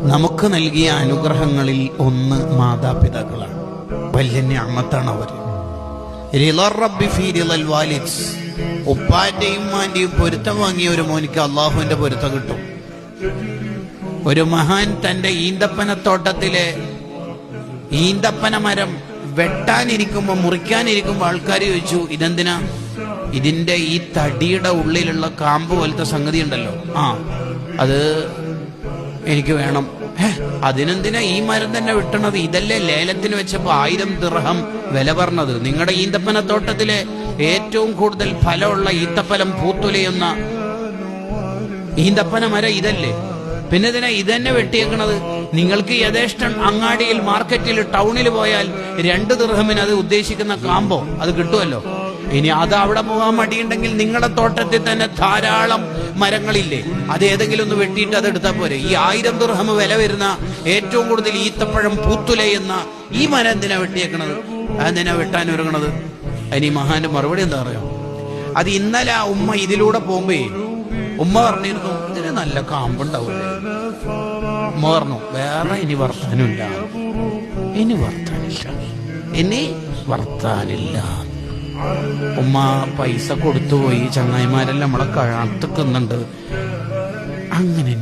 നമുക്ക് നൽകിയ അനുഗ്രഹങ്ങളിൽ ഒന്ന് മാതാപിതാക്കളാണ്. വലിയ നിഅമത്താണ് അവർ. ഉപ്പാന്റെയും ഉമ്മാന്റെയും പൊരുത്തം വാങ്ങിയ ഒരു മോനിക്ക് അള്ളാഹുവിന്റെ പൊരുത്തം കിട്ടും. ഒരു മഹാൻ തന്റെ ഈന്തപ്പനത്തോട്ടത്തിലെ ഈന്തപ്പന മരം വെട്ടാനിരിക്കുമ്പോ, മുറിക്കാനിരിക്കുമ്പോ ആൾക്കാർ ചോദിച്ചു, ഇതെന്തിനാ? ഇതിന്റെ ഈ തടിയുടെ ഉള്ളിലുള്ള കാമ്പ് പോലത്തെ സംഗതി ഉണ്ടല്ലോ, അത് എനിക്ക് വേണം. അതിനെന്തിനാ ഈ മരം തന്നെ വിട്ടണത്? ഇതല്ലേ ലേലത്തിന് വെച്ചപ്പോ 1000 ദിർഹം വില പറഞ്ഞത്? നിങ്ങളുടെ ഈന്തപ്പനത്തോട്ടത്തിലെ ഏറ്റവും കൂടുതൽ ഫലമുള്ള ഈത്തപ്പലം പൂത്തുലയുന്ന ഈന്തപ്പന മരം ഇതല്ലേ? പിന്നെ ഇതിനെ ഇതന്നെ വെട്ടിയേക്കണത്? നിങ്ങൾക്ക് യഥേഷ്ടം അങ്ങാടിയിൽ, മാർക്കറ്റിൽ, ടൗണിൽ പോയാൽ 2 ദിർഹമിന് അത് ഉദ്ദേശിക്കുന്ന കാമ്പോ അത് കിട്ടുമല്ലോ. ഇനി അത് അവിടെ പോകാൻ മടിയുണ്ടെങ്കിൽ നിങ്ങളുടെ തോട്ടത്തിൽ തന്നെ ധാരാളം മരങ്ങളില്ലേ, അത് ഏതെങ്കിലും ഒന്ന് വെട്ടിയിട്ട് അത് എടുത്താൽ പോരെ. ഈ 1000 ദിർഹം വില വരുന്ന ഏറ്റവും കൂടുതൽ ഈത്തപ്പഴം പൂത്തുലയുന്ന ഈ മരം എന്തിനാ വെട്ടിയേക്കണത്? അതെന്തിനാ വെട്ടാൻ ഒരുങ്ങണത്? അതിന് ഈ മഹാന്റെ മറുപടി എന്താ പറയാ? അത് ഇന്നലെ ആ ഉമ്മ ഇതിലൂടെ പോകുമ്പോ ഉമ്മ പറഞ്ഞിരുന്നു, ഇതിന് നല്ല കാമ്പുണ്ടാവൂലേ. ഉമ്മ പറഞ്ഞു, വേറെ ഇനി വർത്താനില്ല, ഇനി വർത്താനില്ല. ഉമ്മ പൈസ കൊടുത്തുപോയി, ചങ്ങായിമാരെല്ലാം നമ്മളെ കാത്തുക്കുന്നുണ്ട്. അങ്ങനെ